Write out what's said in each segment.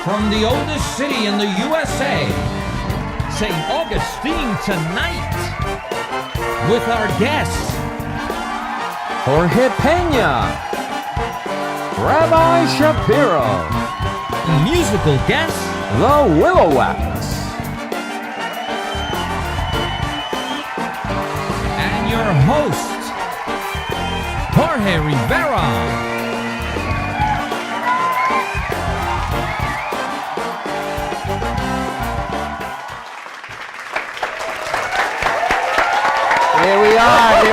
from the oldest city in the USA, St. Augustine tonight, with our guests, Jorge Peña, Rabbi Shapiro, musical guests, the WilloWacks, and your host, Jorge Rivera. Here we are.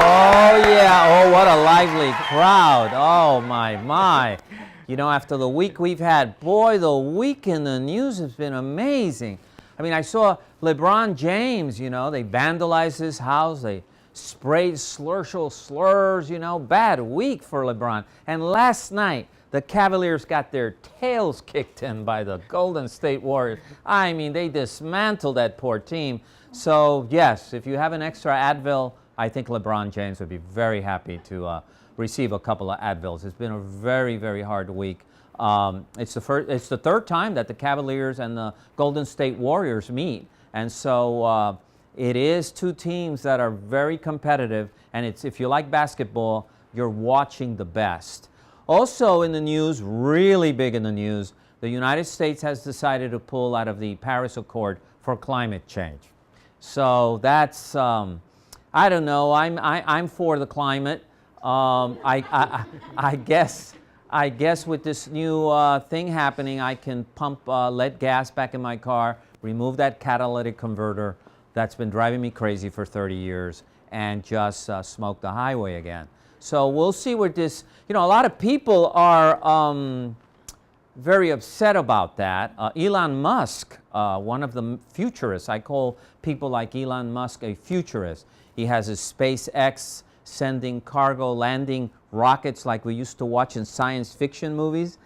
Oh, yeah. Oh, what a lively crowd. Oh, my. You know, after the week we've had, boy, the week in the news has been amazing. I mean, I saw LeBron James, they vandalized his house. They sprayed slurs, bad week for LeBron. And last night, the Cavaliers got their tails kicked in by the Golden State Warriors. I mean, they dismantled that poor team. So, yes, if you have an extra Advil, I think LeBron James would be very happy to receive a couple of Advils. It's been a very, very hard week. It's the third time that the Cavaliers and the Golden State Warriors meet. And so it is two teams that are very competitive. And if you like basketball, you're watching the best. Also in the news, really big in the news, the United States has decided to pull out of the Paris Accord for climate change. So that's, I don't know, I'm for the climate. I guess with this new thing happening, I can pump lead gas back in my car, remove that catalytic converter that's been driving me crazy for 30 years, and just smoke the highway again. So we'll see what this, a lot of people are very upset about that. Elon Musk, one of the futurists, I call people like Elon Musk a futurist. He has his SpaceX sending cargo, landing rockets like we used to watch in science fiction movies,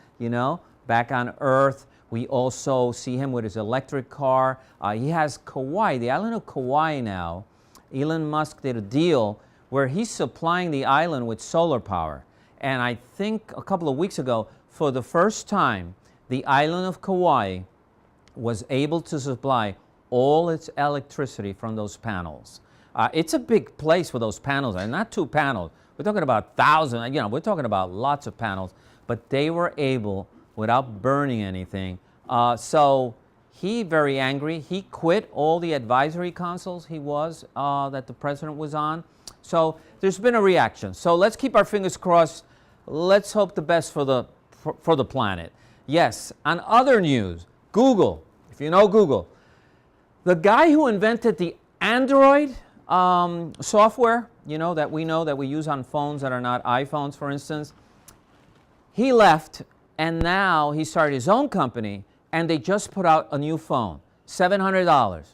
back on Earth. We also see him with his electric car. He has Kauai, the island of Kauai now. Elon Musk did a deal where he's supplying the island with solar power. And I think a couple of weeks ago, for the first time, the island of Kauai was able to supply all its electricity from those panels. It's a big place for those panels, and not two panels. We're talking about thousands, we're talking about lots of panels, but they were able, without burning anything. So he, very angry, he quit all the advisory councils he was, that the president was on. So there's been a reaction. So let's keep our fingers crossed. Let's hope the best for the planet. Yes, on other news, Google, if you know Google, the guy who invented the Android software, that we use on phones that are not iPhones, for instance, he left, and now he started his own company, and they just put out a new phone, $700.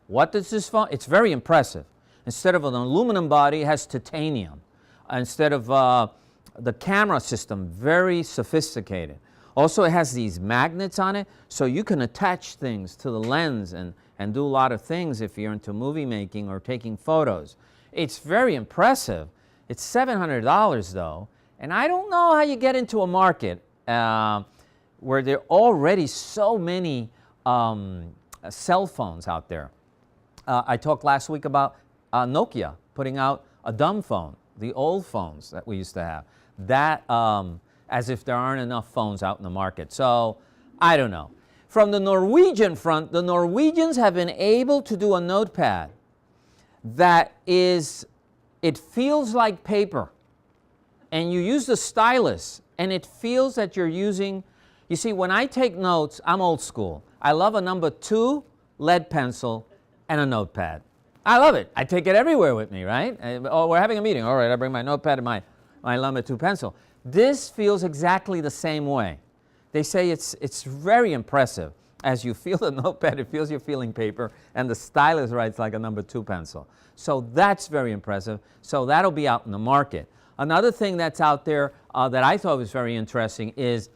What does this phone? It's very impressive. Instead of an aluminum body, it has titanium. Instead of the camera system, very sophisticated. Also, it has these magnets on it, so you can attach things to the lens and do a lot of things if you're into movie making or taking photos. It's very impressive. It's $700 though, and I don't know how you get into a market where there are already so many cell phones out there. I talked last week about Nokia putting out a dumb phone, the old phones that we used to have. That, as if there aren't enough phones out in the market. So, I don't know. From the Norwegian front, the Norwegians have been able to do a notepad that it feels like paper. And you use the stylus, and it feels that you're using, you see, when I take notes, I'm old school. I love a number 2 lead pencil and a notepad. I love it. I take it everywhere with me, right? Oh, we're having a meeting. All right, I bring my notepad and my number 2 pencil. This feels exactly the same way. They say it's very impressive. As you feel the notepad, it feels you're feeling paper, and the stylus writes like a number 2 pencil. So that's very impressive. So that'll be out in the market. Another thing that's out there that I thought was very interesting is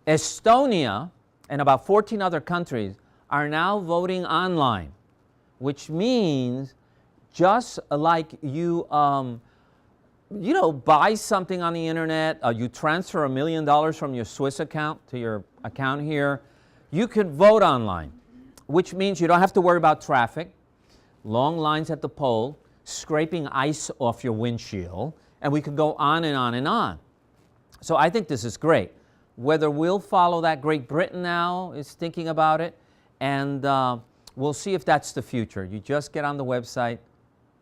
Estonia and about 14 other countries are now voting online, which means just like you you know, buy something on the internet, you transfer $1 million from your Swiss account to your account here, you can vote online, which means you don't have to worry about traffic, long lines at the poll, scraping ice off your windshield, and we could go on and on and on. So I think this is great. Whether we'll follow that, Great Britain now is thinking about it, and we'll see if that's the future. You just get on the website,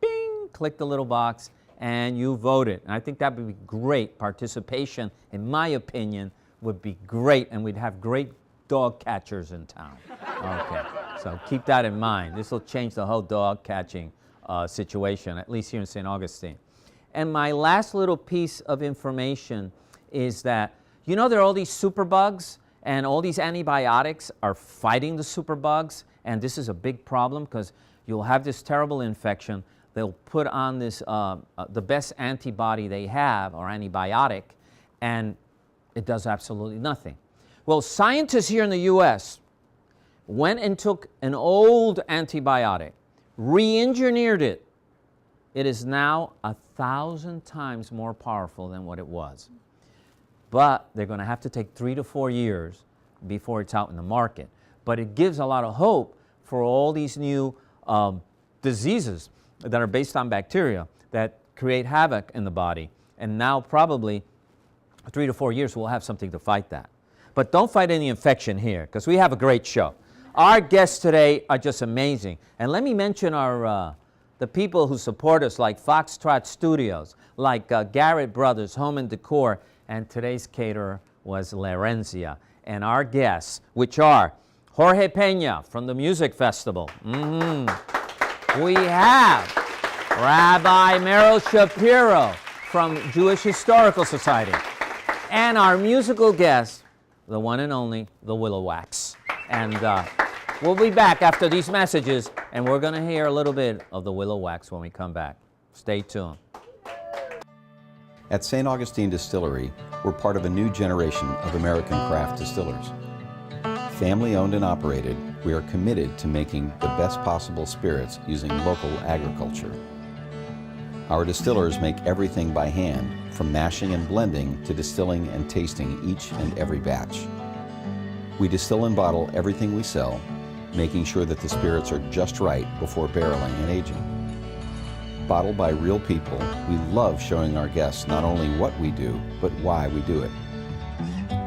bing, click the little box, and you vote it. And I think that would be great. Participation, in my opinion, would be great, and we'd have great dog catchers in town. Okay, so keep that in mind. This will change the whole dog catching situation, at least here in St. Augustine. And my last little piece of information is that, you know, there are all these superbugs, and all these antibiotics are fighting the superbugs, and this is a big problem because you'll have this terrible infection. They'll put on this, the best antibody they have, or antibiotic, and it does absolutely nothing. Well, scientists here in the US went and took an old antibiotic, re-engineered it. It is now 1,000 times more powerful than what it was. But they're going to have to take 3 to 4 years before it's out in the market. But it gives a lot of hope for all these new diseases that are based on bacteria that create havoc in the body. And now probably 3 to 4 years we'll have something to fight that. But don't fight any infection here, because we have a great show. Our guests today are just amazing. And let me mention our the people who support us, like Foxtrot Studios, like Garrett Brothers Home and Decor, and today's caterer was Larenzia. And our guests, which are Jorge Peña from the Music Festival. We have Rabbi Merrill Shapiro from Jewish Historical Society. And our musical guest, the one and only, the WilloWacks. And we'll be back after these messages, and we're going to hear a little bit of the WilloWacks when we come back. Stay tuned. At St. Augustine Distillery, we're part of a new generation of American craft distillers. Family owned and operated, we are committed to making the best possible spirits using local agriculture. Our distillers make everything by hand, from mashing and blending to distilling and tasting each and every batch. We distill and bottle everything we sell, making sure that the spirits are just right before barreling and aging. Bottled by real people, we love showing our guests not only what we do, but why we do it.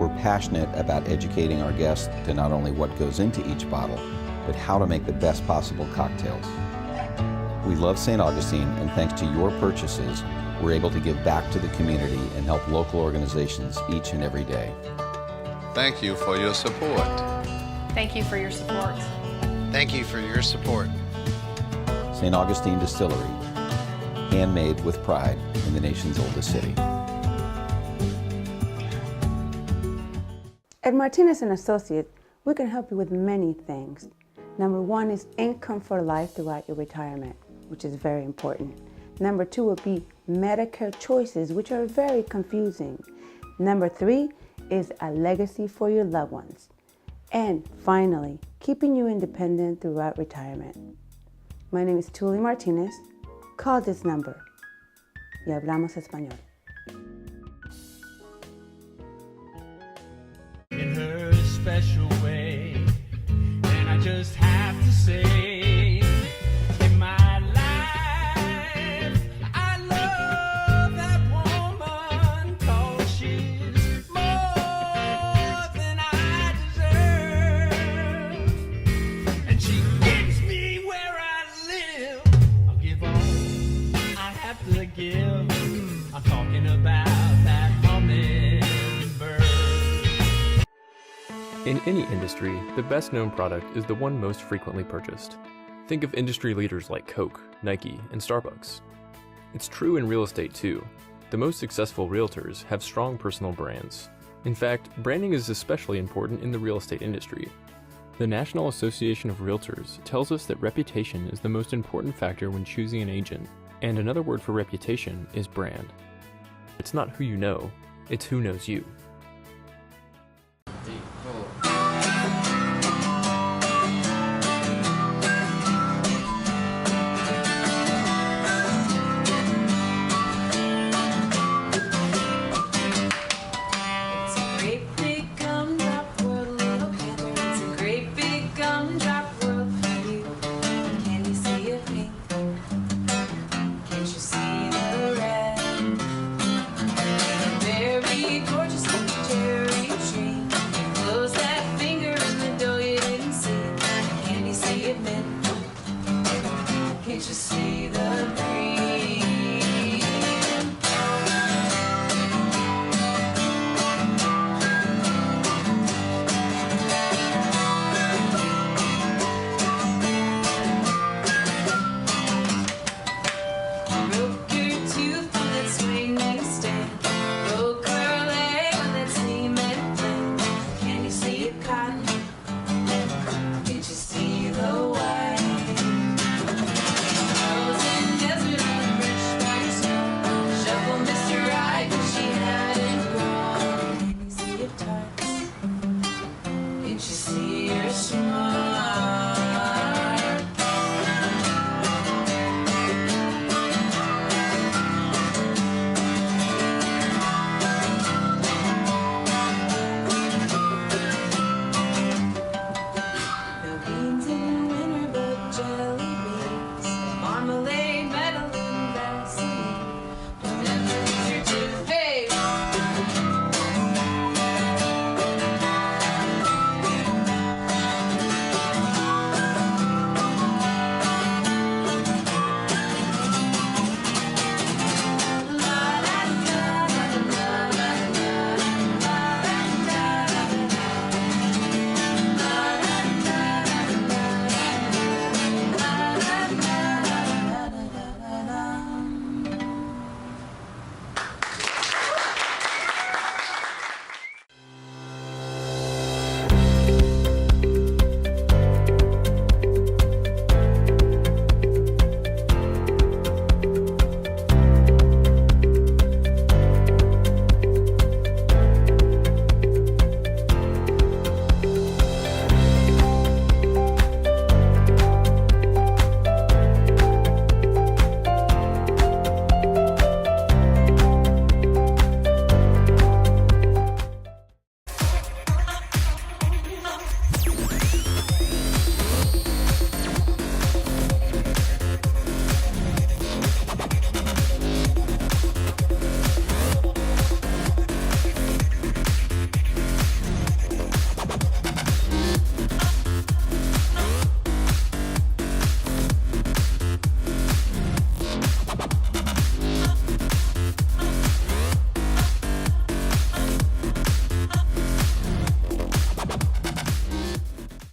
We're passionate about educating our guests to not only what goes into each bottle, but how to make the best possible cocktails. We love St. Augustine, and thanks to your purchases, we're able to give back to the community and help local organizations each and every day. Thank you for your support. Thank you for your support. Thank you for your support. St. Augustine Distillery, handmade with pride in the nation's oldest city. At Martinez & Associates, we can help you with many things. Number one is income for life throughout your retirement, which is very important. Number two would be Medicare choices, which are very confusing. Number three is a legacy for your loved ones. And finally, keeping you independent throughout retirement. My name is Tuli Martinez. Call this number. Y hablamos español. In her special way, and I just have to say, in my life, I love that woman, 'cause she's more than I deserve, and she gets me where I live. I'll give all I have to give. I'm talking about that hummingbird. In any industry, the best-known product is the one most frequently purchased. Think of industry leaders like Coke, Nike, and Starbucks. It's true in real estate too. The most successful realtors have strong personal brands. In fact, branding is especially important in the real estate industry. The National Association of Realtors tells us that reputation is the most important factor when choosing an agent, and another word for reputation is brand. It's not who you know, it's who knows you.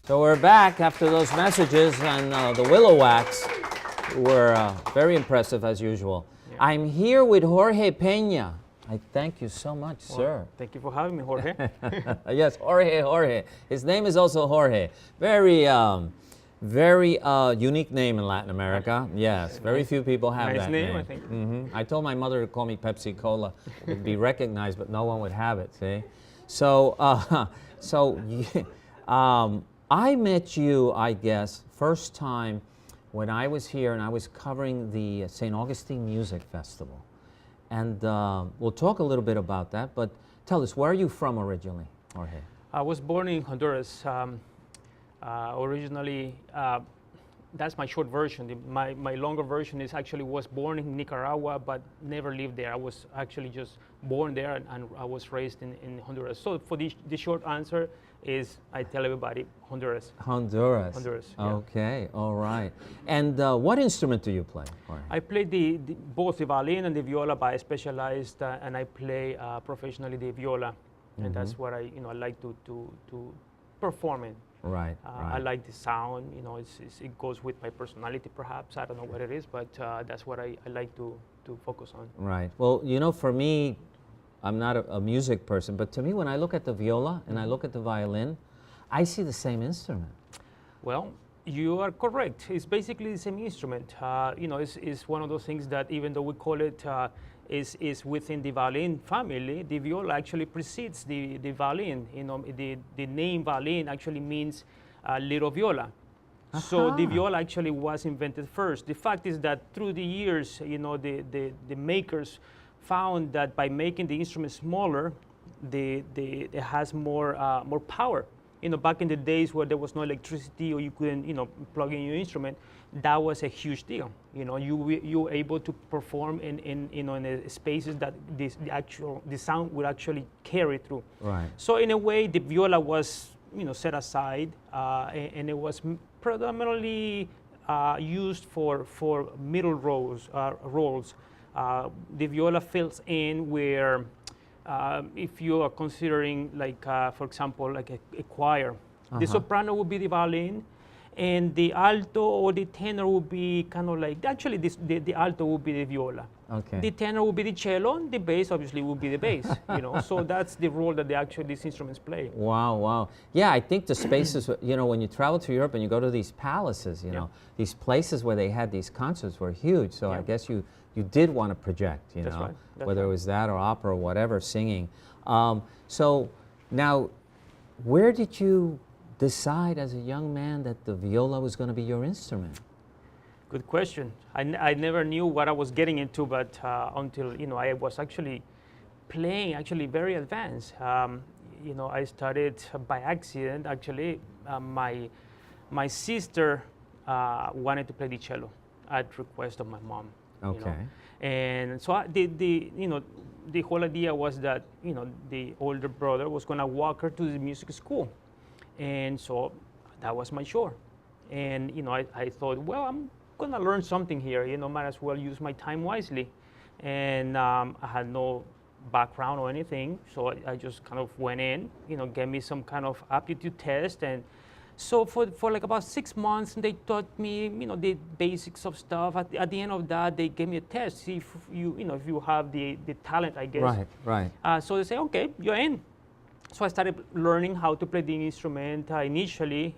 So we're back after those messages, and the WilloWacks were very impressive as usual. Yeah. I'm here with Jorge Peña. I thank you so much, sir. Thank you for having me, Jorge. Yes, Jorge. His name is also Jorge. Very unique name in Latin America. Yes, very few people have that name. I think. I told my mother to call me Pepsi Cola. It would be recognized, but no one would have it, see? So, I met you, I guess, first time when I was here and I was covering the St. Augustine Music Festival. And we'll talk a little bit about that, but tell us, where are you from originally, Jorge? I was born in Honduras. Originally, that's my short version. My longer version is actually was born in Nicaragua, but never lived there. I was actually just born there, and I was raised in Honduras. So for the short answer is, I tell everybody, Honduras. Honduras. Yeah. Okay, all right. And what instrument do you play, Jorge? I play both the violin and the viola, but I specialized, and I play professionally the viola, and that's what I like to perform in. Right, I like the sound, it goes with my personality perhaps, I don't know what it is, but that's what I like to focus on. Right, well, for me, I'm not a music person, but to me, when I look at the viola and I look at the violin, I see the same instrument. Well, you are correct. It's basically the same instrument. It's one of those things that even though we call it is within the violin family, the viola actually precedes the violin. The name violin actually means little viola. So the viola actually was invented first. The fact is that through the years, the makers found that by making the instrument smaller, it has more power. Back in the days where there was no electricity or you couldn't, plug in your instrument, that was a huge deal. You were able to perform in spaces that the sound would actually carry through. Right. So in a way, the viola was, set aside, and it was predominantly used for middle roles. The viola fills in where. If you are considering, for example, like a choir, the soprano would be the violin, and the alto or the tenor would be kind of like, actually the alto would be the viola. Okay. The tenor would be the cello, and the bass obviously would be the bass. So that's the role that these instruments play. Wow. Yeah, I think the spaces, when you travel to Europe and you go to these palaces, these places where they had these concerts were huge. So I guess you did want to project, That's right. whether it was that or opera or whatever, singing. So now, where did you decide as a young man that the viola was going to be your instrument? Good question. I never knew what I was getting into, but until I was actually playing very advanced. I started by accident. Actually, my sister wanted to play the cello at request of my mom. Okay. And so the whole idea was that the older brother was going to walk her to the music school, and so that was my chore. And I thought, well, I'm going to learn something here. Might as well use my time wisely. And I had no background or anything, so I just kind of went in. Gave me some kind of aptitude test, and so for like about 6 months, they taught me, the basics of stuff. At the end of that, they gave me a test, see if you have the talent, I guess. Right. So they say, okay, you're in. So I started learning how to play the instrument. Initially,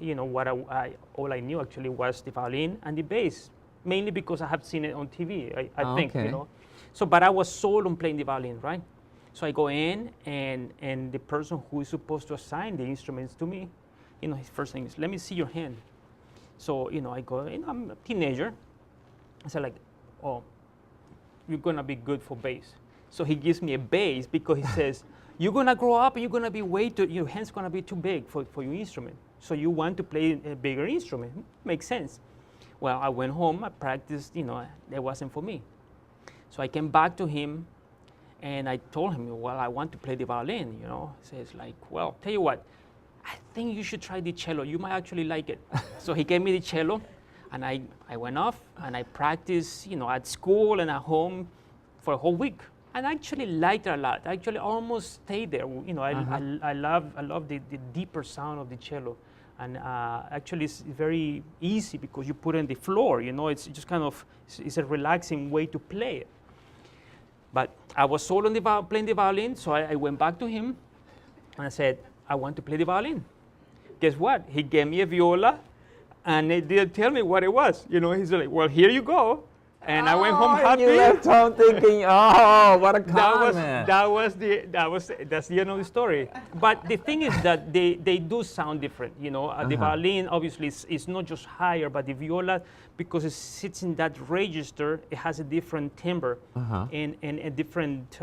all I knew actually was the violin and the bass, mainly because I have seen it on TV. I think. So, but I was sold on playing the violin, right? So I go in, and the person who is supposed to assign the instruments to me, his first thing is, let me see your hand. So, I go, I'm a teenager. I said, oh, you're going to be good for bass. So he gives me a bass because he says, you're going to grow up and you're going to be your hand's going to be too big for your instrument. So you want to play a bigger instrument. Makes sense. Well, I went home, I practiced, it wasn't for me. So I came back to him and I told him, well, I want to play the violin, He says well, tell you what, I think you should try the cello. You might actually like it. So he gave me the cello, and I went off and I practiced, at school and at home for a whole week. And I actually liked it a lot. I actually almost stayed there. I love the deeper sound of the cello. And actually, it's very easy because you put it on the floor. You know, it's just kind of it's a relaxing way to play it. But I was sold on playing the violin, so I went back to him and I said, I want to play the violin. Guess what? He gave me a viola, and he didn't tell me what it was. You know, he's like, well, here you go. And I went home happy. You left home thinking, oh, what a con man. That's the end of the story. But the thing is that they do sound different. You know, the violin obviously is not just higher, but the viola, because it sits in that register, it has a different timbre and a different,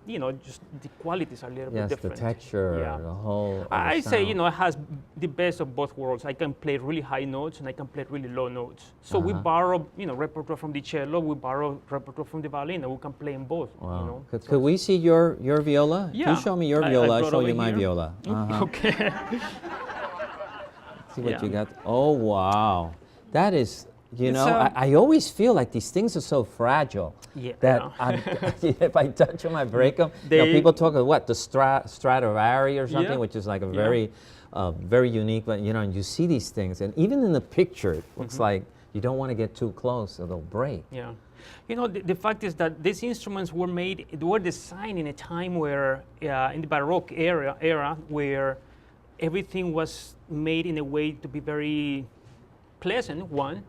you know, just the qualities are a little bit different. Yes, the texture, the whole. I say, you know, it has the best of both worlds. I can play really high notes and I can play really low notes. So we borrow, you know, repertoire from the cello, we borrow repertoire from the violin, and we can play in both. Wow. You know? Could we see your viola? Yeah. You show me your viola, I'll show you my here. viola. Okay. See what you got. Oh, wow. That is, you know, I always feel like these things are so fragile that if I touch them, I break them. You know, people talk of what, the Stradivari or something, which is like a very, very unique, but you know, and you see these things, and even in the picture, it looks like you don't want to get too close or they'll break. Yeah. You know, the fact is that these instruments were designed in a time where, in the Baroque era, where everything was made in a way to be very pleasant, one,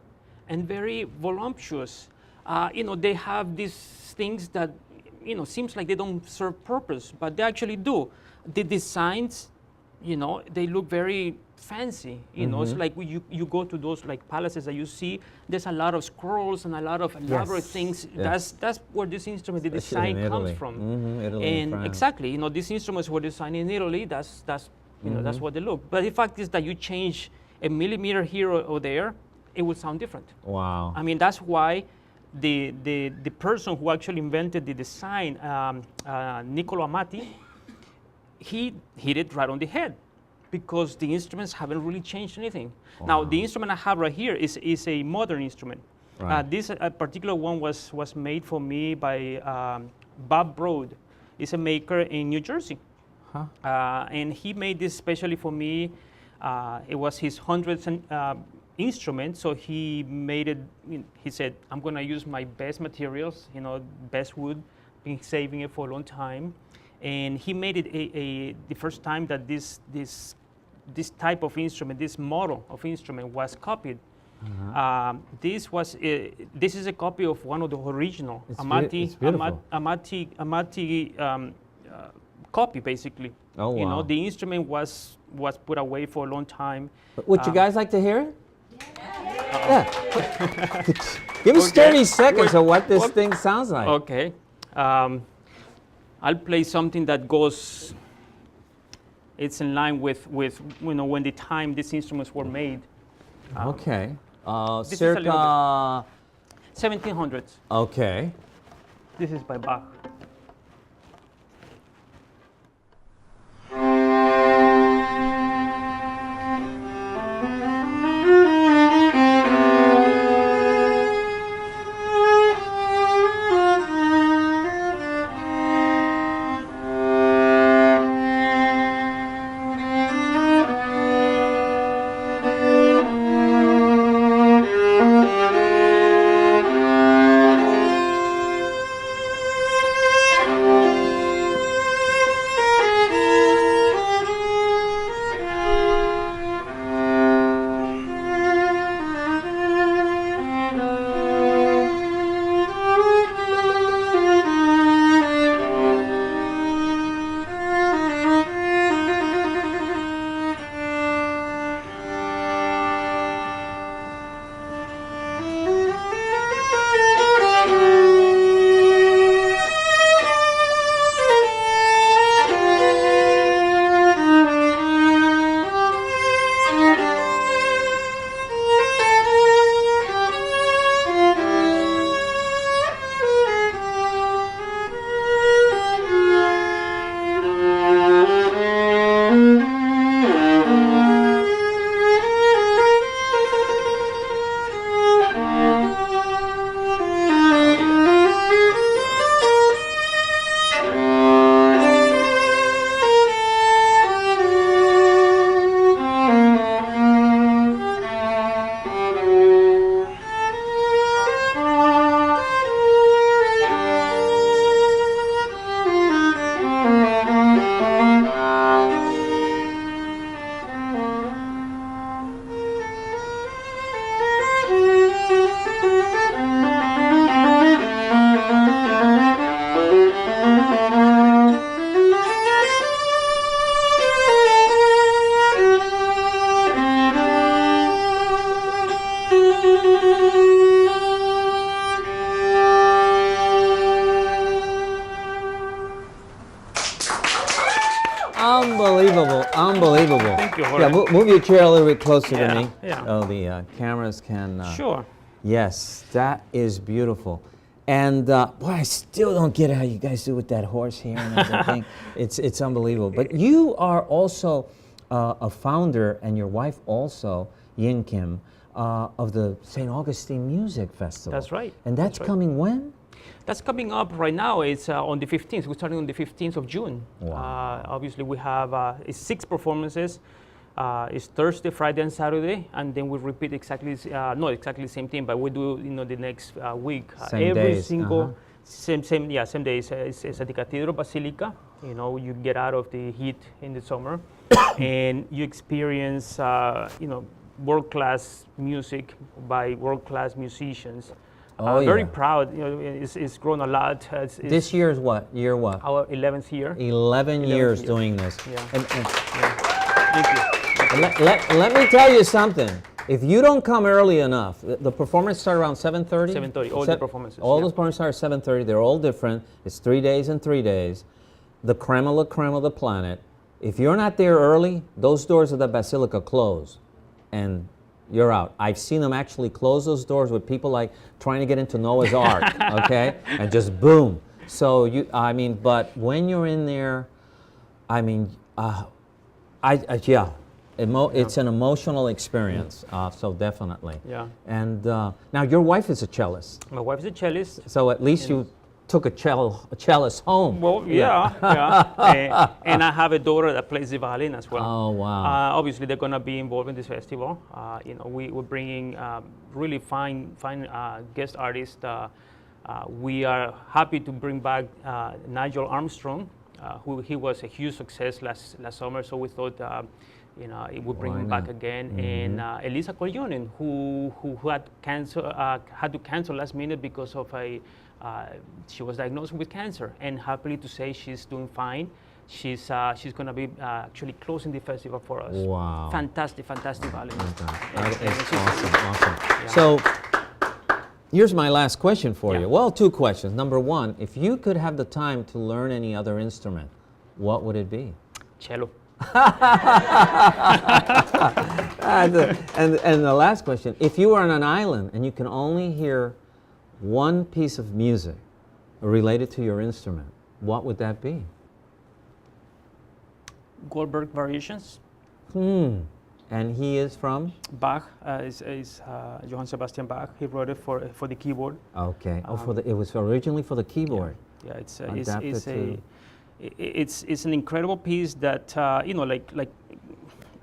and very voluptuous. You know, they have these things that, you know, seems like they don't serve purpose, but they actually do. The designs, you know, they look very fancy. You know, it's like you go to those like palaces that you see. There's a lot of scrolls and a lot of elaborate things. That's where this instrument, the design comes from. Italy and exactly, you know, these instruments were designed in Italy. That's you know, that's what they look. But the fact is that you change a millimeter here or there, it would sound different. Wow. I mean, that's why the person who actually invented the design, Niccolo Amati, he hit it right on the head, because the instruments haven't really changed anything. Wow. Now, the instrument I have right here is a modern instrument. Right. This particular one was made for me by Bob Broad. He's a maker in New Jersey. And he made this especially for me. It was his 100th instrument, so he made it. He said, I'm going to use my best materials, you know, best wood, been saving it for a long time. And he made it the first time that this type of instrument, this model of instrument was copied. This is a copy of one of the original Amati copy, basically. Oh, wow. You know, the instrument was put away for a long time. Would you guys like to hear it? Yeah. Give us 30 seconds of what this thing sounds like. Okay. I'll play something that goes. It's in line with you know, when the time these instruments were made. Okay. This Circa 1700s. Okay. This is by Bach. unbelievable. Thank you, Yeah, Jorge. move your chair a little bit closer Yeah, to me. yeah. Oh, the cameras can. Sure. Yes, that is beautiful. And boy, I still don't get how you guys do with that horse here and everything. It's unbelievable. But you are also a founder, and your wife also, Yin Kim, of the St. Augustine Music Festival. That's right. And that's coming when? That's coming up right now. It's on the 15th. We're starting on the 15th of June. Wow. Obviously, we have 6 performances. It's Thursday, Friday, and Saturday, and then we repeat exactly, not exactly the same thing, but we do, the next week. Same every days, single, same days. It's at the Cathedral Basilica. You get out of the heat in the summer, and you experience, world-class music by world-class musicians. Very proud. It's grown a lot. This year is what? Year what? Our 11th year. 11 years doing this. Yeah. And Thank you. let me tell you something. If you don't come early enough, the performance start around 7:30? 7:30, all the performances. All yeah. the performances start at 7:30. They're all different. It's 3 days and 3 days. The creme of the planet. If you're not there early, those doors of the Basilica close, and you're out. I've seen them actually close those doors with people like trying to get into Noah's Ark, okay? And just boom. So but when you're in there, it's an emotional experience, so definitely. Yeah. And now your wife is a cellist. My wife's a cellist. So at least you took a cellist home. Well, yeah. And I have a daughter that plays the violin as well. Oh, wow. Obviously, they're going to be involved in this festival. We're bringing really fine guest artists. We are happy to bring back Nigel Armstrong, he was a huge success last summer. So we thought, it would bring him back again. Mm-hmm. And Elisa Corionen, who had to cancel last minute because of she was diagnosed with cancer, and happily to say she's doing fine. She's going to be actually closing the festival for us. Wow. Fantastic violinist. That is awesome. Yeah. So here's my last question for you. Well, 2 questions. Number 1, if you could have the time to learn any other instrument, what would it be? Cello. And the last question, if you were on an island and you can only hear one piece of music related to your instrument, what would that be? Goldberg Variations. And he is from? Bach is Johann Sebastian Bach. He wrote it for the keyboard. Okay. It was originally for the keyboard. Yeah, it's an incredible piece that like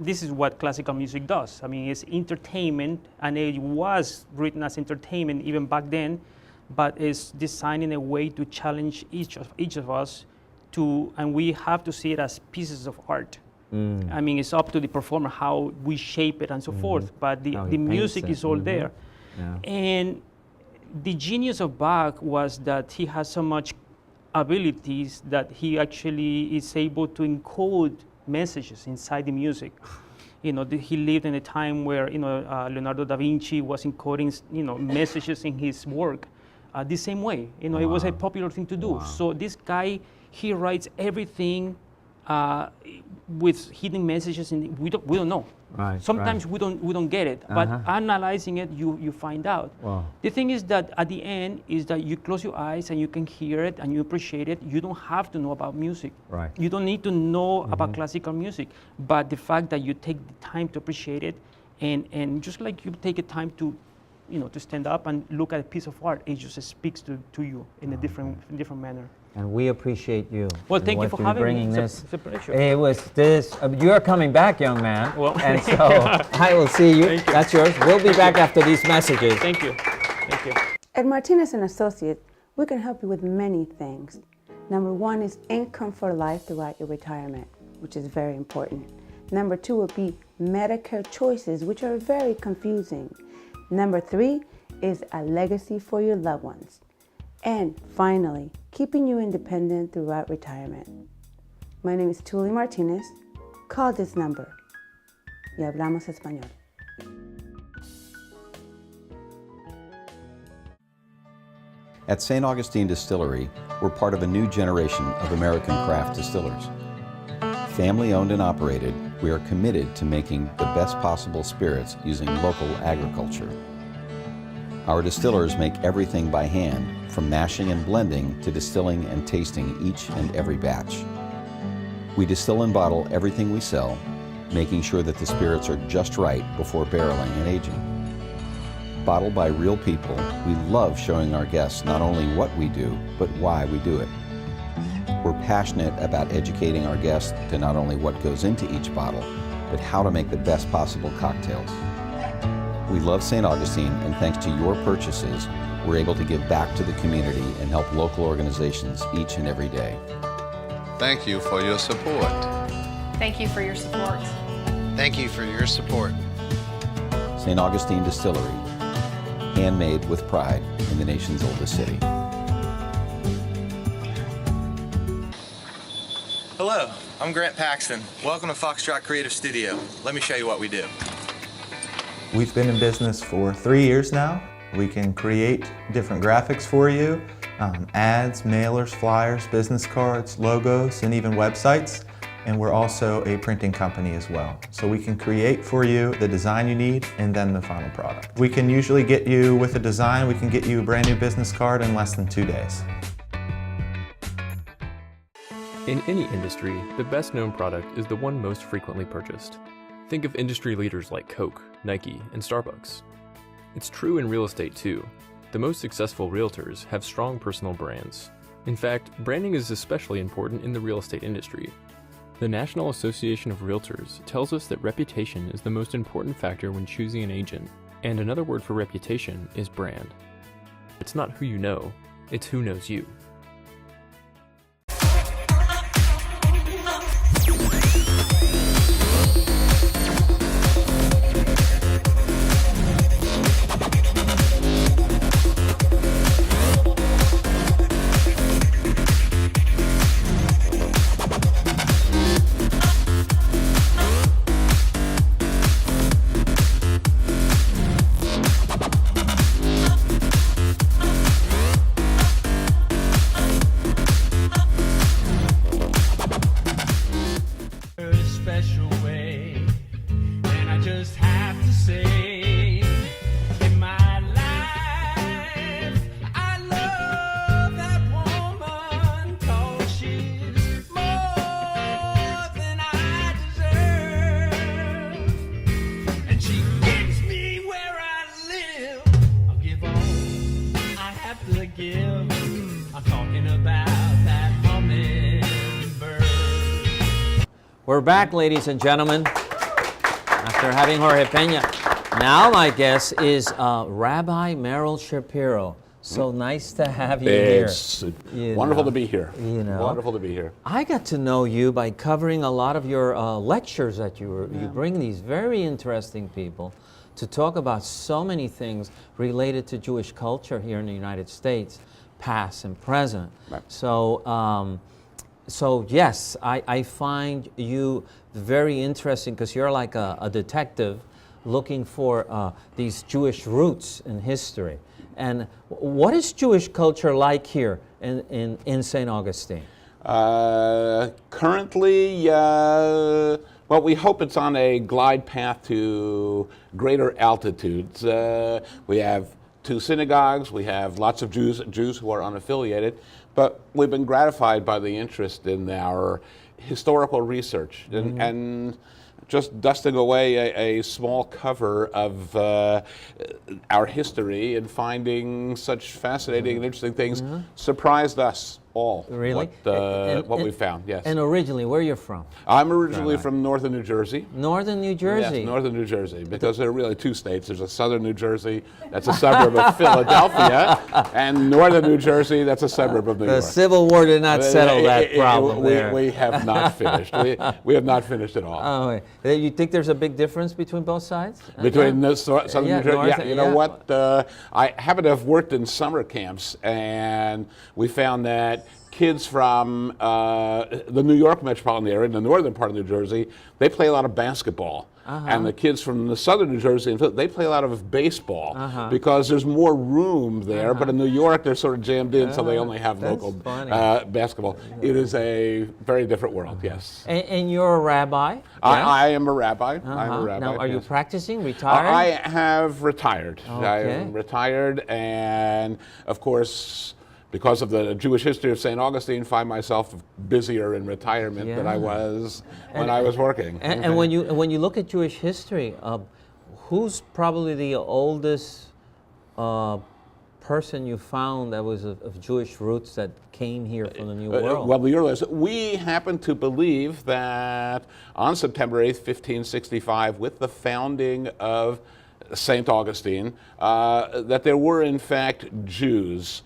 this is what classical music does. I mean, it's entertainment, and it was written as entertainment even back then, but it's designed in a way to challenge each of us and we have to see it as pieces of art. I mean, it's up to the performer how we shape it and so forth, but the music is all there. Yeah. And the genius of Bach was that he has so much abilities that he actually is able to encode messages inside the music. He lived in a time where Leonardo da Vinci was encoding messages in his work the same way. It was a popular thing to do. Wow. So this guy, he writes everything with hidden messages, and we don't know. Right. Sometimes we don't get it, but analyzing it, you find out. Wow. The thing is that at the end is that you close your eyes and you can hear it and you appreciate it. You don't have to know about music. Right. You don't need to know about classical music, but the fact that you take the time to appreciate it, and just like you take a time to stand up and look at a piece of art, it just speaks to you in a different manner. And we appreciate you. Well, thank you for having bringing me. this. It's a pleasure. It was this. You are coming back, young man. Well, and so I will see you. Thank you. That's yours. We'll be back after these messages. Thank you. Thank you. At Martinez & Associates, we can help you with many things. Number 1 is income for life throughout your retirement, which is very important. Number 2 would be Medicare choices, which are very confusing. Number 3 is a legacy for your loved ones. And finally, keeping you independent throughout retirement. My name is Tuli Martinez. Call this number. Y hablamos español. At St. Augustine Distillery, we're part of a new generation of American craft distillers. Family owned and operated, we are committed to making the best possible spirits using local agriculture. Our distillers make everything by hand, from mashing and blending to distilling and tasting each and every batch. We distill and bottle everything we sell, making sure that the spirits are just right before barreling and aging. Bottled by real people, we love showing our guests not only what we do, but why we do it. We're passionate about educating our guests to not only what goes into each bottle, but how to make the best possible cocktails. We love St. Augustine, and thanks to your purchases, we're able to give back to the community and help local organizations each and every day. Thank you for your support. Thank you for your support. Thank you for your support. St. Augustine Distillery, handmade with pride in the nation's oldest city. Hello, I'm Grant Paxton. Welcome to Foxtrot Creative Studio. Let me show you what we do. We've been in business for 3 years now. We can create different graphics for you, ads, mailers, flyers, business cards, logos, and even websites. And we're also a printing company as well. So we can create for you the design you need and then the final product. We can usually get you with a design, we can get you a brand new business card in less than 2 days. In any industry, the best known product is the one most frequently purchased. Think of industry leaders like Coke, Nike, and Starbucks. It's true in real estate too. The most successful realtors have strong personal brands. In fact, branding is especially important in the real estate industry. The National Association of Realtors tells us that reputation is the most important factor when choosing an agent, and another word for reputation is brand. It's not who you know, it's who knows you. We're back, ladies and gentlemen, after having Jorge Peña. Now my guest is Rabbi Merrill Shapiro. So nice to have you here. It's wonderful to be here. Wonderful to be here. I got to know you by covering a lot of your lectures that you bring these very interesting people to talk about so many things related to Jewish culture here in the United States, past and present. Right. So yes, I find you very interesting because you're like a detective looking for these Jewish roots in history. And what is Jewish culture like here in St. Augustine? Currently, well, we hope it's on a glide path to greater altitudes. We have 2 synagogues, we have lots of Jews who are unaffiliated, but we've been gratified by the interest in our historical research and just dusting away a small cover of our history and finding such fascinating and interesting things surprised us all. Really? What we found, yes. And originally, where are you from? I'm originally from northern New Jersey. Northern New Jersey? Yes, northern New Jersey, because there are really 2 states. There's a southern New Jersey, that's a suburb of Philadelphia, and northern New Jersey, that's a suburb of New York. The Civil War did not settle that problem there. We have not finished. We have not finished at all. Oh, wait. You think there's a big difference between both sides? Between the southern New Jersey? North, You know what? I happen to have worked in summer camps, and we found that kids from the New York metropolitan area, the northern part of New Jersey, they play a lot of basketball. And the kids from the southern New Jersey, they play a lot of baseball because there's more room there. But in New York, they're sort of jammed in, so they only have local basketball. It is a very different world, yes. And you're a rabbi? I am a rabbi. I'm a rabbi. Now, are you practicing, retired? I have retired. Okay. I am retired, and of course, because of the Jewish history of St. Augustine, find myself busier in retirement than I was when I was working. And when you look at Jewish history, who's probably the oldest person you found that was of Jewish roots that came here from the New World? Well, the earliest, we happen to believe that on September 8th, 1565, with the founding of St. Augustine, that there were in fact Jews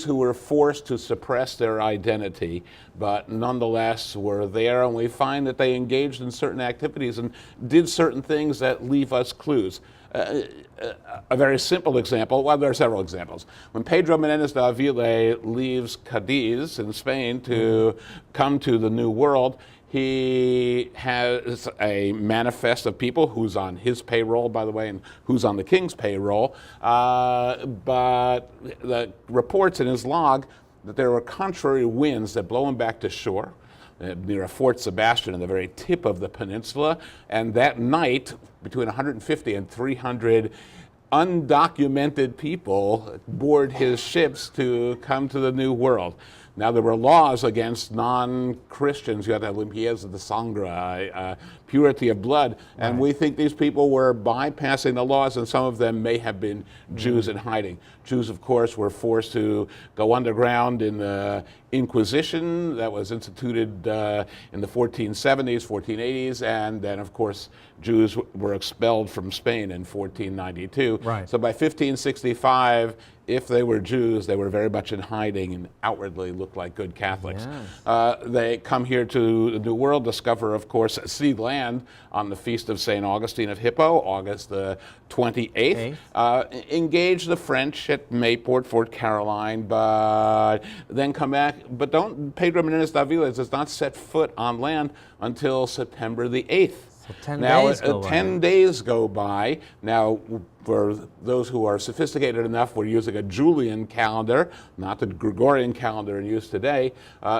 who were forced to suppress their identity, but nonetheless were there, and we find that they engaged in certain activities and did certain things that leave us clues. A very simple example, well, there are several examples. When Pedro Menendez de Avila leaves Cadiz in Spain to come to the New World, he has a manifest of people who's on his payroll, by the way, and who's on the king's payroll. But the reports in his log that there were contrary winds that blow him back to shore near Fort Sebastian in the very tip of the peninsula. And that night, between 150 and 300 undocumented people board his ships to come to the New World. Now, there were laws against non-Christians. You had to have limpieza de sangre, purity of blood. And we think these people were bypassing the laws, and some of them may have been Jews in hiding. Jews, of course, were forced to go underground in the Inquisition that was instituted in the 1470s, 1480s, and then, of course, Jews were expelled from Spain in 1492. Right. So by 1565, if they were Jews, they were very much in hiding and outwardly looked like good Catholics. Yes. They come here to the New World, discover, of course, sea land on the feast of St. Augustine of Hippo, August the 28th. Engage the French at Mayport, Fort Caroline, but then come back. But Pedro Menendez de Avila does not set foot on land until September the 8th. So 10 now, days go 10 days go by. Now, for those who are sophisticated enough, we're using a Julian calendar, not the Gregorian calendar in use today.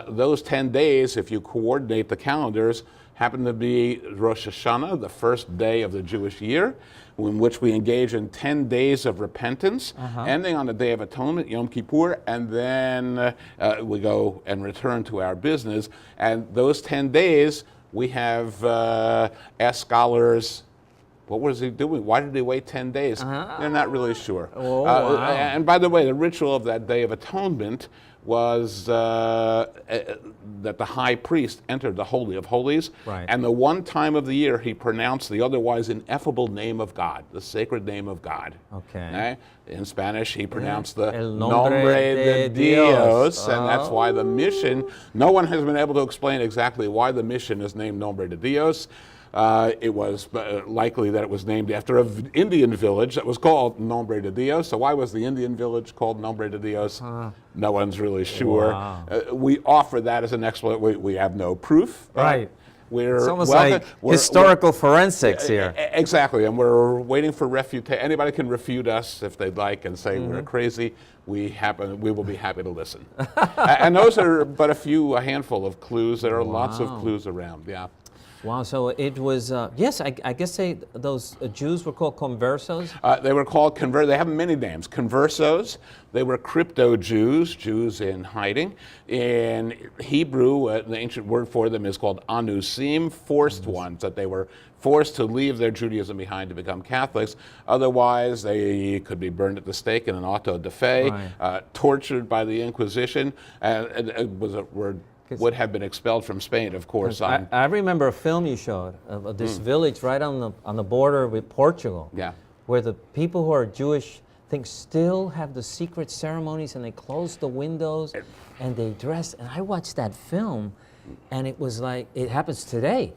Those 10 days, if you coordinate the calendars, happen to be Rosh Hashanah, the first day of the Jewish year, in which we engage in 10 days of repentance, ending on the Day of Atonement, Yom Kippur, and then we go and return to our business. And those 10 days, we have asked scholars, what was he doing? Why did he wait 10 days? They're not really sure. Oh, wow. And by the way, the ritual of that Day of Atonement was that the high priest entered the Holy of Holies, and the one time of the year he pronounced the otherwise ineffable name of God, the sacred name of God. Okay. In Spanish, he pronounced the El Nombre de Dios, and that's why the mission, no one has been able to explain exactly why the mission is named Nombre de Dios. It was likely that it was named after an Indian village that was called Nombre de Dios. So why was the Indian village called Nombre de Dios? No one's really sure. Wow. We offer that as an explanation. We have no proof. Right. It's almost like historical forensics here. Exactly, and we're waiting for refutation. Anybody can refute us if they'd like and say we're crazy. We will be happy to listen. And those are but a handful of clues. There are lots of clues around, Wow, so it was, yes, I guess those Jews were called conversos? They were called they have many names. Conversos, they were crypto-Jews, Jews in hiding. In Hebrew, the ancient word for them is called anusim, forced ones, that they were forced to leave their Judaism behind to become Catholics. Otherwise, they could be burned at the stake in an auto da fe, tortured by the Inquisition, and it was a word would have been expelled from Spain, of course. I remember a film you showed of this village right on the border with Portugal, where the people who are Jewish still have the secret ceremonies, and they close the windows and they dress. And I watched that film, and it was like it happens today.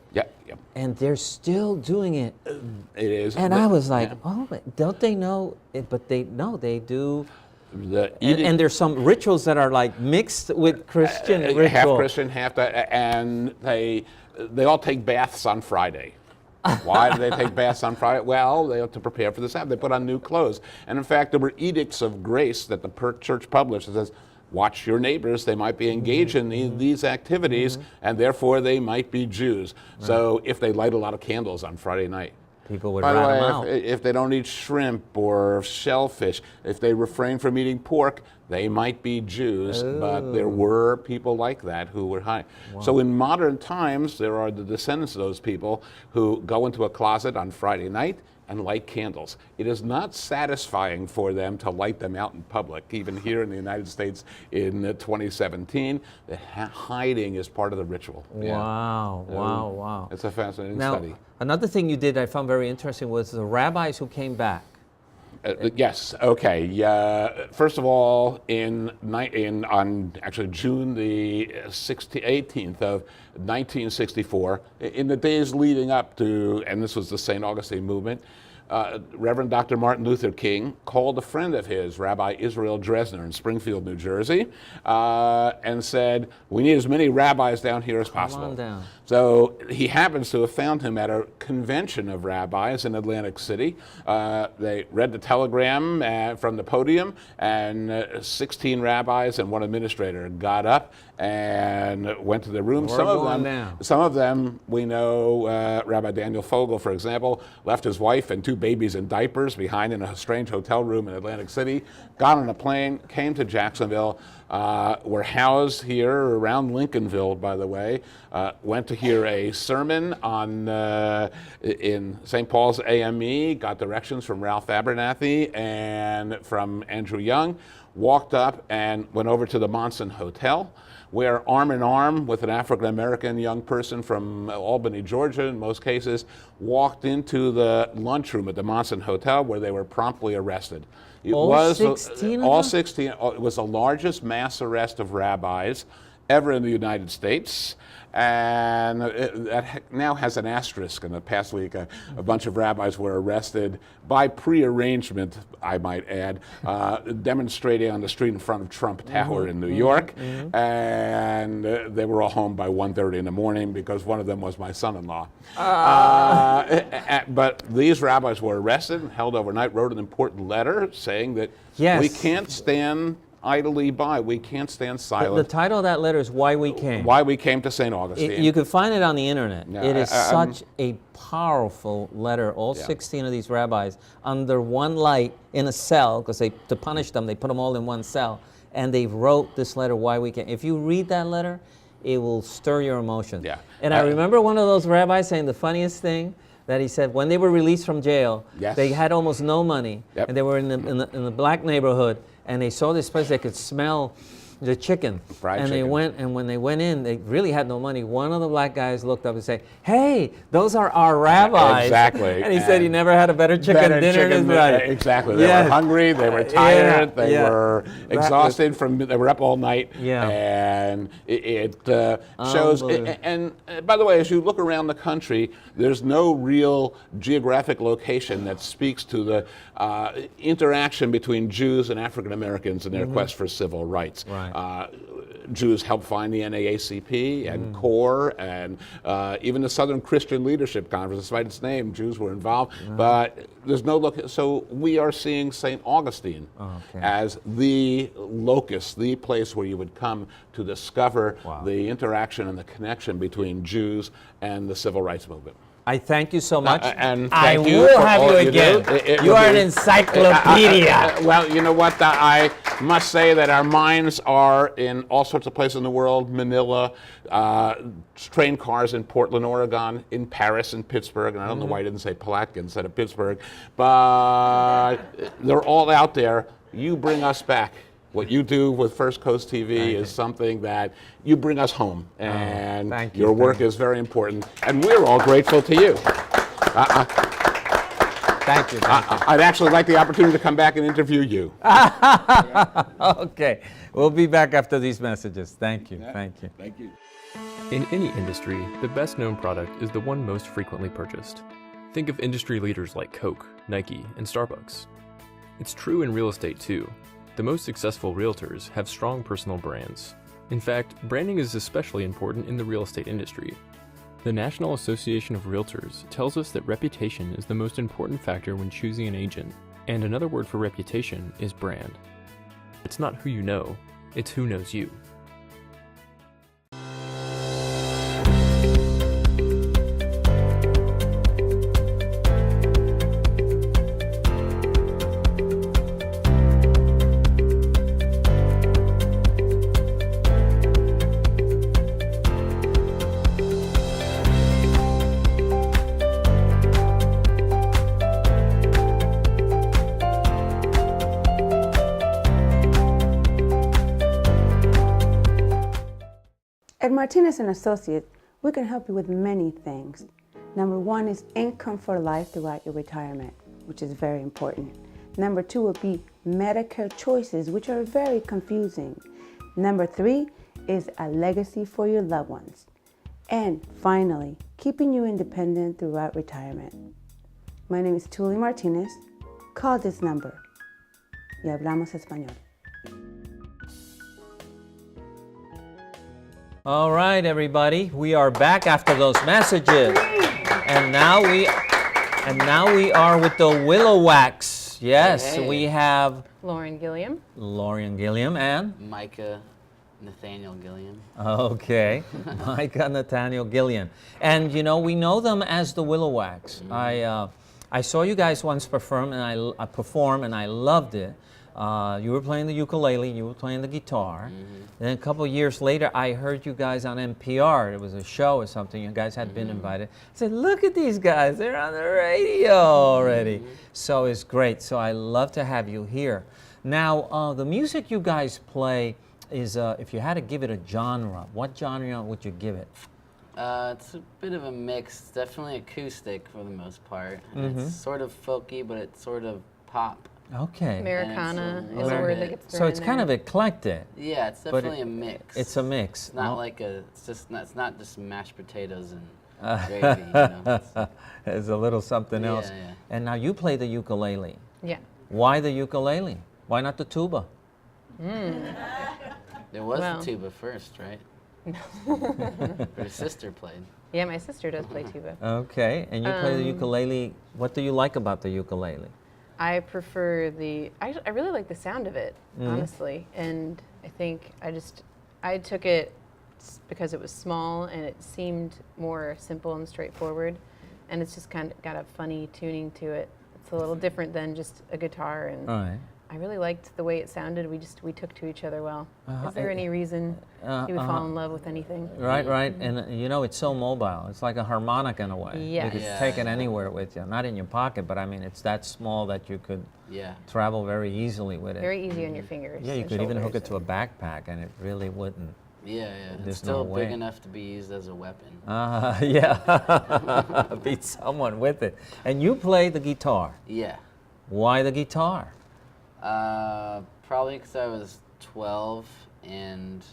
And they're still doing it. It is. And I was like, oh, don't they know? But they know they do. And there's some rituals that are like mixed with Christian ritual. Half Christian, half that, and they all take baths on Friday. Why do they take baths on Friday? Well, they have to prepare for the Sabbath. They put on new clothes. And in fact, there were edicts of grace that the church published that says, watch your neighbors, they might be engaged in these activities, and therefore they might be Jews. Right. So if they light a lot of candles on Friday night, people would rat them out. If they don't eat shrimp or shellfish, if they refrain from eating pork, they might be Jews, but there were people like that who were high. Wow. So in modern times, there are the descendants of those people who go into a closet on Friday night and light candles. It is not satisfying for them to light them out in public. Even here in the United States in 2017, the hiding is part of the ritual. Wow, wow. It's a fascinating now, study. Another thing you did I found very interesting was the rabbis who came back. Yes. Okay. First of all, on June the 18th of 1964, in the days leading up to, and this was the St. Augustine movement, Reverend Dr. Martin Luther King called a friend of his, Rabbi Israel Dresner in Springfield, New Jersey, and said, we need as many rabbis down here as possible. Come on down. So he happens to have found him at a convention of rabbis in Atlantic City. They read the telegram from the podium, and 16 rabbis and one administrator got up and went to their room. Some of them we know, Rabbi Daniel Fogel, for example, left his wife and 2 babies in diapers behind in a strange hotel room in Atlantic City, got on a plane, came to Jacksonville, were housed here around Lincolnville, by the way, went to hear a sermon in St. Paul's AME, got directions from Ralph Abernathy and from Andrew Young, walked up and went over to the Monson Hotel, where arm in arm with an African-American young person from Albany, Georgia, in most cases, walked into the lunchroom at the Monson Hotel, where they were promptly arrested. All 16 All 16. It was the largest mass arrest of rabbis ever in the United States. And that now has an asterisk. In the past week, a bunch of rabbis were arrested by prearrangement, I might add, demonstrating on the street in front of Trump Tower in New York. And they were all home by 1:30 in the morning because one of them was my son-in-law. But these rabbis were arrested and held overnight, wrote an important letter saying that we can't stand idly by. We can't stand silent. The title of that letter is Why We Came. Why We Came to St. Augustine. You can find it on the internet. Yeah, it is such a powerful letter. All 16 of these rabbis under one light in a cell, because to punish them, they put them all in one cell, and they wrote this letter, Why We Came. If you read that letter, it will stir your emotions. Yeah. And I remember one of those rabbis saying the funniest thing, that he said when they were released from jail, they had almost no money, and they were in the black neighborhood, and they saw this place they could smell the chicken. They went, and when they went in, they really had no money. One of the black guys looked up and said, "Hey, those are our rabbis." Exactly. And he said he never had a better chicken dinner in his life. Exactly. They were hungry. They were tired. They were exhausted they were up all night. And it shows. And by the way, as you look around the country, there's no real geographic location that speaks to the interaction between Jews and African Americans in their quest for civil rights. Jews helped find the NAACP and CORE and even the Southern Christian Leadership Conference. Despite its name, Jews were involved. But there's no look. So we are seeing St. Augustine as the locus, the place where you would come to discover the interaction and the connection between Jews and the civil rights movement. I thank you so much. And I will have you again. You are an encyclopedia. Well, you know what? I must say that our minds are in all sorts of places in the world. Manila, train cars in Portland, Oregon, in Paris, in Pittsburgh. And I don't know why I didn't say Palatka instead of Pittsburgh. But they're all out there. You bring us back. What you do with First Coast TV is something that you bring us home, and your work is very important, and we're all grateful to you. Thank you. I'd actually like the opportunity to come back and interview you. Okay, we'll be back after these messages. Thank you. Thank you. Thank you. In any industry, the best known product is the one most frequently purchased. Think of industry leaders like Coke, Nike, and Starbucks. It's true in real estate too. The most successful realtors have strong personal brands. In fact, branding is especially important in the real estate industry. The National Association of Realtors tells us that reputation is the most important factor when choosing an agent, and another word for reputation is brand. It's not who you know, it's who knows you. At Martinez & Associates, we can help you with many things. Number one is income for life throughout your retirement, which is very important. Number two would be Medicare choices, which are very confusing. Number three is a legacy for your loved ones. And finally, keeping you independent throughout retirement. My name is Tully Martinez. Call this number. Y hablamos español. All right, everybody, we are back after those messages, and now we are with the WilloWacks. Yes, Hey. we have Lauren Gilliam. Lauren Gilliam and Micah Nathaniel Gilliam. okay, Micah Nathaniel Gilliam, and you know we know them as the WilloWacks. I saw you guys once perform, and I loved it. You were playing the ukulele, you were playing the guitar. Then a couple of years later, I heard you guys on NPR. It was a show or something. You guys had been invited. I said, look at these guys. They're on the radio already. So it's great. So I love to have you here. Now, the music you guys play is, if you had to give it a genre, what genre would you give it? It's a bit of a mix. It's definitely acoustic for the most part. And it's sort of folky, but it's sort of pop. Okay. Americana is a word that gets thrown So it's in kind there. of eclectic. Yeah, it's definitely a mix. It's a mix. It's not like a. It's not just mashed potatoes and gravy. You know? There's a little something Yeah, else. yeah. And now you play the ukulele. Yeah. Why the ukulele? Why not the tuba? There was Well. the tuba first, right? Your sister played. Yeah, my sister does play tuba. Okay, and you play the ukulele. What do you like about the ukulele? I prefer I really like the sound of it, honestly. And I think I took it because it was small and it seemed more simple and straightforward. And it's just kind of got a funny tuning to it. It's a little different than just a guitar. And All right. I really liked the way it sounded. We took to each other well. Is there any reason you would fall in love with anything? Right, right. And you know, it's so mobile. It's like a harmonica in a way. Yes. You could Yeah. take it anywhere with you. Not in your pocket, but I mean, it's that small that you could travel very easily with it. Very easy on your fingers. Yeah, you and could even hook it shoulders. to a backpack and it really wouldn't. Yeah, yeah. There's It's still no big way. enough to be used as a weapon. Yeah. Beat someone with it. And you play the guitar. Yeah. Why the guitar? Probably because I was 12 and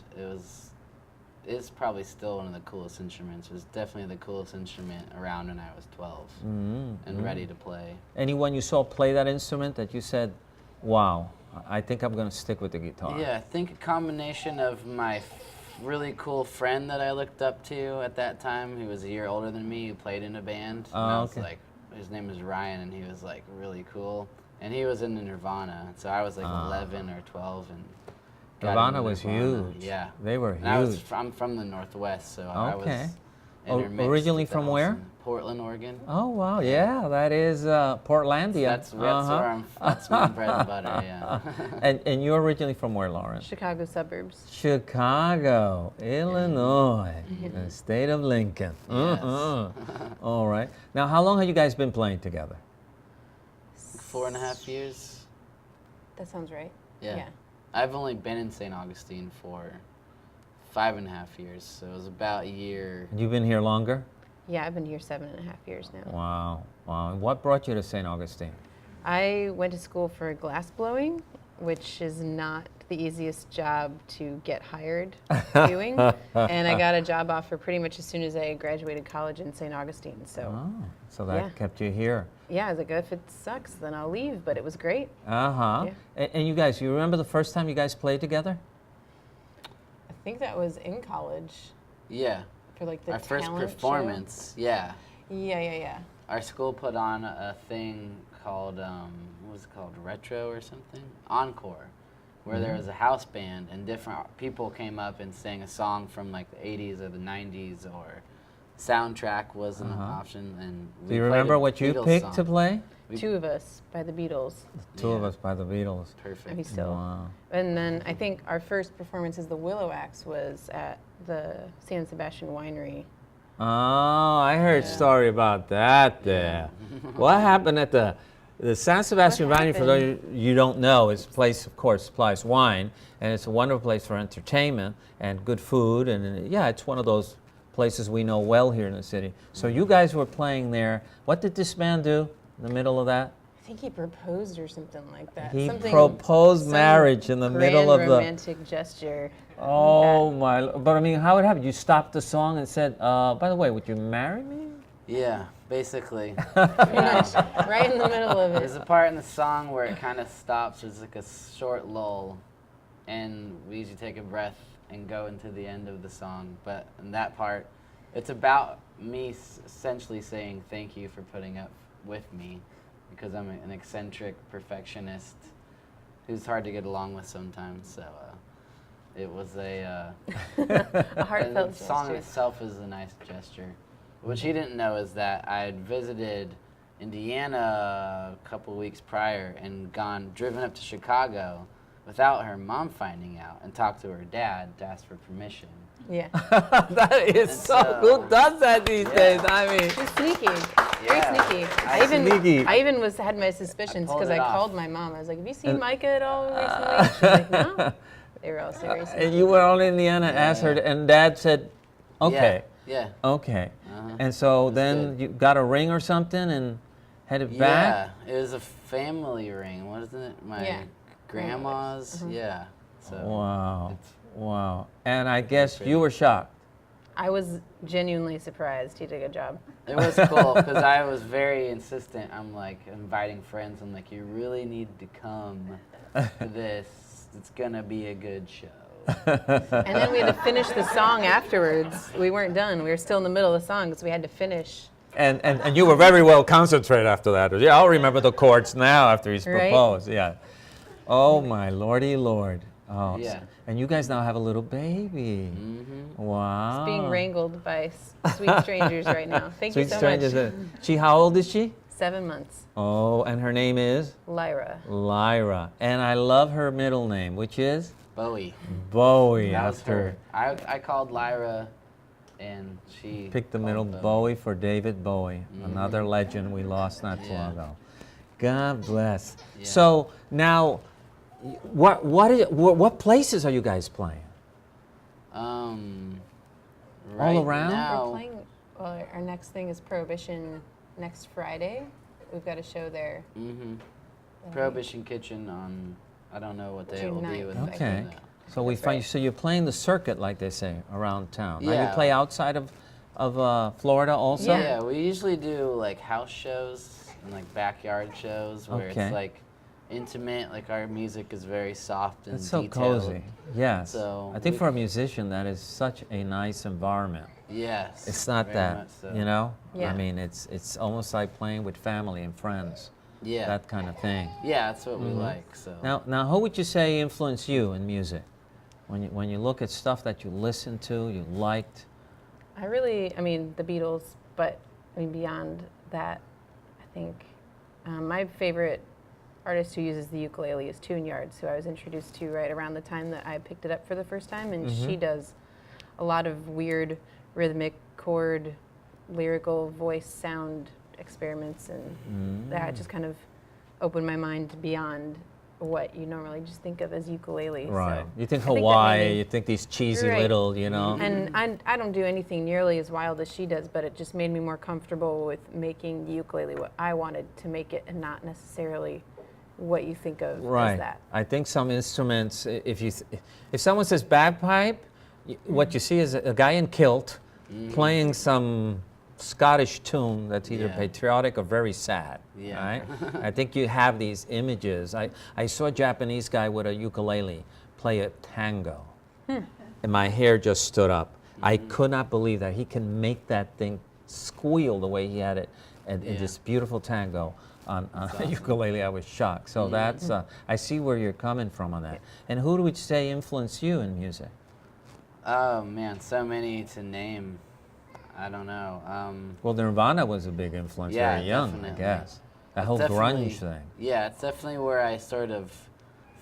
it's probably still one of the coolest instruments. It was definitely the coolest instrument around when I was 12 and ready to play. Anyone you saw play that instrument that you said, wow, I think I'm going to stick with the guitar? Yeah, I think a combination of my really cool friend that I looked up to at that time, who was a year older than me, who played in a band. And I was okay. like, his name was Ryan, and he was like really cool. And he was in Nirvana, so I was like 11 or 12, and got Nirvana into was Nirvana. huge. Yeah, They were and huge. I'm from the Northwest, so I was Okay. intermixed Originally with from the where? Olsen. Portland, Oregon. Oh, wow, yeah, that is Portlandia. That's where that's my bread and butter. Yeah. And you're originally from where, Lauren? Chicago suburbs. Chicago, Illinois, the state of Lincoln. Yes. All right. Now, how long have you guys been playing together? 4.5 years. That sounds right. Yeah. I've only been in St. Augustine for 5.5 years, so it was about a year. You've been here longer? Yeah, I've been here 7.5 years now. Wow, wow. And what brought you to St. Augustine? I went to school for glass blowing, which is not the the easiest job to get hired doing, and I got a job offer pretty much as soon as I graduated college in St. Augustine. So that kept you here. Yeah, I was like, if it sucks, then I'll leave. But it was great. Yeah. And you guys, you remember the first time you guys played together? I think that was in college. Yeah. For like the our first talent performance. Show. Yeah. Yeah. Our school put on a thing called what was it called, Retro or something? Encore, where there was a house band and different people came up and sang a song from like the 80s or the 90s, or soundtrack was an option. And do you remember what you picked to play? Two of Us by the Beatles. Two of Us by the Beatles. Perfect. Maybe still. Wow. And then I think our first performance as the WilloWacks was at the San Sebastian Winery. Oh, I heard a story about that there. What happened at the San Sebastian Winery, for those you don't know, is a place, of course, supplies wine, and it's a wonderful place for entertainment and good food, and yeah, it's one of those places we know well here in the city. So you guys were playing there. What did this man do in the middle of that? I think he proposed or something like that. He something, proposed marriage in the middle of the romantic gesture. Oh my! But I mean, how it happened? You stopped the song and said, "By the way, would you marry me?" Yeah, basically. Right in the middle of it. There's a part in the song where it kind of stops. There's like a short lull, and we usually take a breath and go into the end of the song. But in that part, it's about me essentially saying thank you for putting up with me, because I'm an eccentric perfectionist who's hard to get along with sometimes. So it was a heartfelt the song gesture. itself is a nice gesture. What she didn't know is that I had visited Indiana a couple weeks prior and driven up to Chicago without her mom finding out, and talked to her dad to ask for permission. Yeah. That is who does that these days? I mean, she's sneaky. Very sneaky. I even had my suspicions because I called my mom. I was like, "Have you seen Micah at all recently?" She's like, "No." They were all serious. And you were all in Indiana, asked her, and Dad said, "Okay." Yeah. Okay. And so then you got a ring or something and headed back? Yeah, it was a family ring, wasn't it? My grandma's. Yeah. So Wow. And I guess you were shocked. I was genuinely surprised. He did a good job. It was cool because I was very insistent. I'm like inviting friends. I'm like, you really need to come to this. It's gonna be a good show. And then we had to finish the song afterwards. We weren't done. We were still in the middle of the song because we had to finish. And you were very well concentrated after that. Yeah, I'll remember the chords now after he's proposed. Yeah. Oh my lordy lord. Oh. Yeah. And you guys now have a little baby. Wow. It's being wrangled by sweet strangers right now. Thank you so much. How old is she? 7 months. Oh, and her name is? Lyra. Lyra. And I love her middle name, which is? Bowie. Bowie. That was after her. I called Lyra, and she picked the middle Bowie for David Bowie, another legend we lost not too long ago. God bless. Yeah. So now, what places are you guys playing? Right all around? Now, we're playing. Well, our next thing is Prohibition next Friday. We've got a show there. Prohibition Kitchen on, I don't know what day it will be with. Okay. So you're playing the circuit, like they say, around town. Yeah. Now you play outside of Florida also? Yeah, we usually do like house shows and like backyard shows where it's like intimate, like our music is very soft and it's so detailed. cozy. Yes. So I think for a musician that is such a nice environment. Yes. It's not that, so. you know? Yeah. I mean, it's almost like playing with family and friends. Yeah. That kind of thing. Yeah, that's what we like. So now, who would you say influenced you in music? When you look at stuff that you listened to, you liked? I mean, the Beatles, but I mean, beyond that, I think my favorite artist who uses the ukulele is Tune Yards, who I was introduced to right around the time that I picked it up for the first time, and she does a lot of weird rhythmic chord, lyrical voice sound experiments, and that just kind of opened my mind beyond what you normally just think of as ukulele. Right. So you think Hawaii, you think these cheesy little, you know. And I don't do anything nearly as wild as she does, but it just made me more comfortable with making the ukulele what I wanted to make it and not necessarily what you think of Right. as that. I think some instruments, if someone says bagpipe, what you see is a guy in kilt playing some Scottish tune that's either patriotic or very sad. Yeah. Right? I think you have these images. I saw a Japanese guy with a ukulele play a tango, and my hair just stood up. I could not believe that he can make that thing squeal the way he had it, and this beautiful tango on a ukulele. I was shocked. So that's I see where you're coming from on that. And who would you say influenced you in music? Oh man, so many to name. I don't know. Well, Nirvana was a big influence very young, definitely. I guess. That whole grunge thing. Yeah, it's definitely where I sort of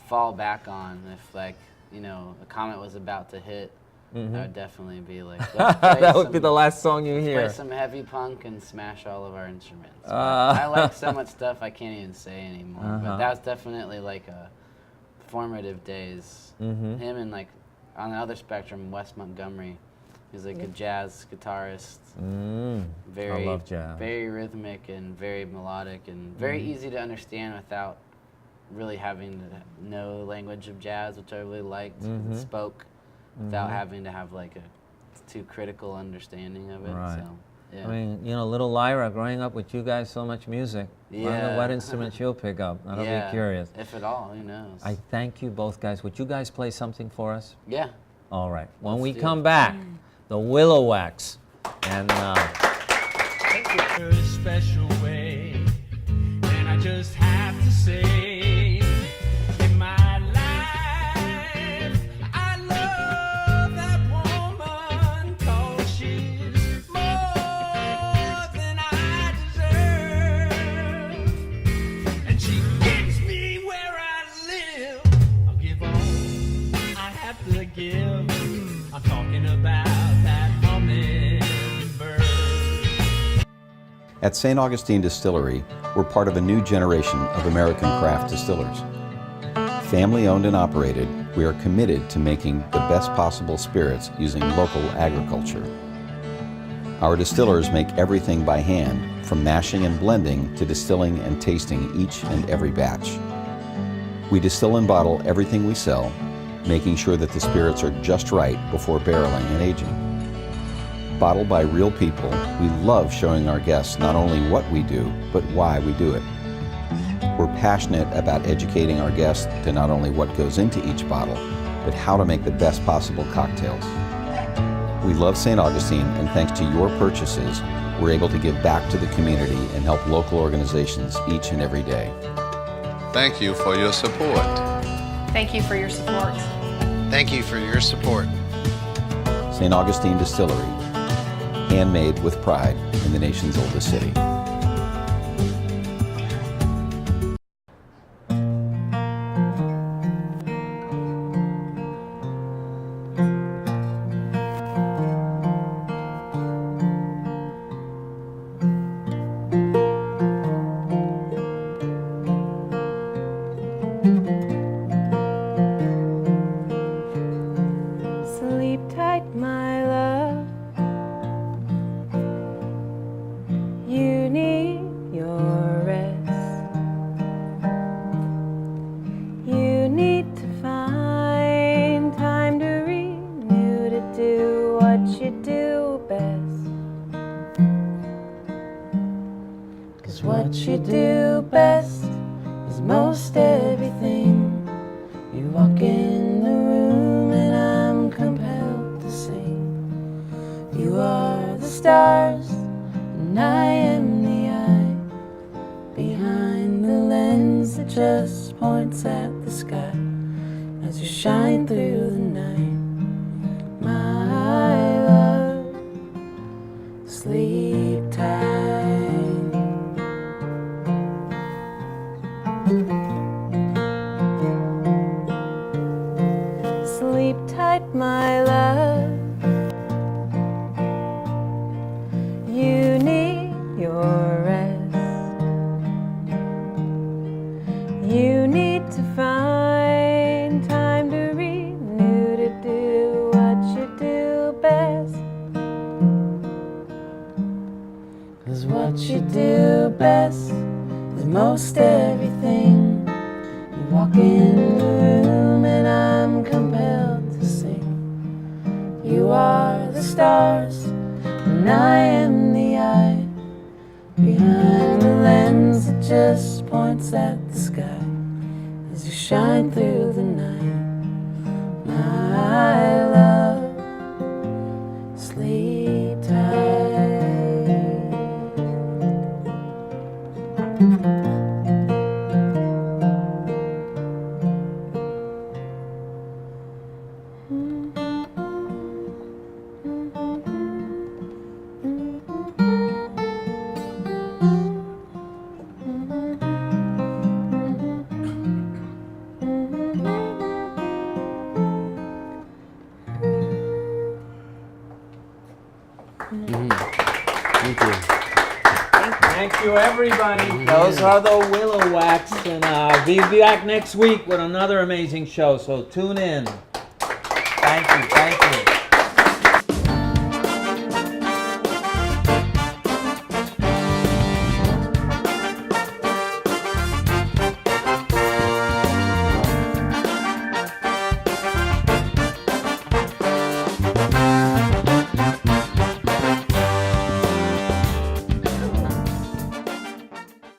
fall back on. If like, you know, a comet was about to hit, that would definitely be like, let's play that would be the last song you hear. Play some heavy punk and smash all of our instruments. I like so much stuff I can't even say anymore. But that was definitely like a formative days. Him and like on the other spectrum, Wes Montgomery. He's like a jazz guitarist. Very, I love jazz. Very rhythmic and very melodic and very easy to understand without really having to know the language of jazz, which I really liked and spoke without having to have like a too critical understanding of it. Right. So, yeah. I mean, you know, little Lyra, growing up with you guys, so much music. I don't know what instrument she'll pick up. I'll be curious. If at all, who knows? I thank you both guys. Would you guys play something for us? Yeah. All right. When Let's we do come it. back, the WilloWacks. And a special way, and I just have to say, in my life, I love that woman 'cause she's more than I deserve, and she gets me where I live. I'll give all I have to give. I'm talking about that hummingbird. At St. Augustine Distillery, we're part of a new generation of American craft distillers. Family owned and operated, we are committed to making the best possible spirits using local agriculture. Our distillers make everything by hand, from mashing and blending to distilling and tasting each and every batch. We distill and bottle everything we sell, making sure that the spirits are just right before barreling and aging. Bottled by real people, we love showing our guests not only what we do, but why we do it. We're passionate about educating our guests to not only what goes into each bottle, but how to make the best possible cocktails. We love St. Augustine, and thanks to your purchases, we're able to give back to the community and help local organizations each and every day. Thank you for your support. Thank you for your support. Thank you for your support. St. Augustine Distillery, handmade with pride in the nation's oldest city. Sleep tight, my love. You need your rest. You need to find time to renew, to do what you do best. 'Cause what you do best is most everything. You walk in the room and I'm compelled to sing. You are the stars and I am the eye behind the lens that just points at the sky as you shine through the night. My love, sleep tight. Sleep tight, my love. You need your rest. You need to find time to renew, to do what you do best. 'Cause what you do best is most everything. walk in the room and I'm compelled to sing. You are the stars and I am the eye behind the lens that just points at the sky as you shine through the night. My love, sleep tight. Thank you. Thank you, everybody. Those are the WilloWacks, and we'll be back next week with another amazing show, so tune in. Thank you, thank you.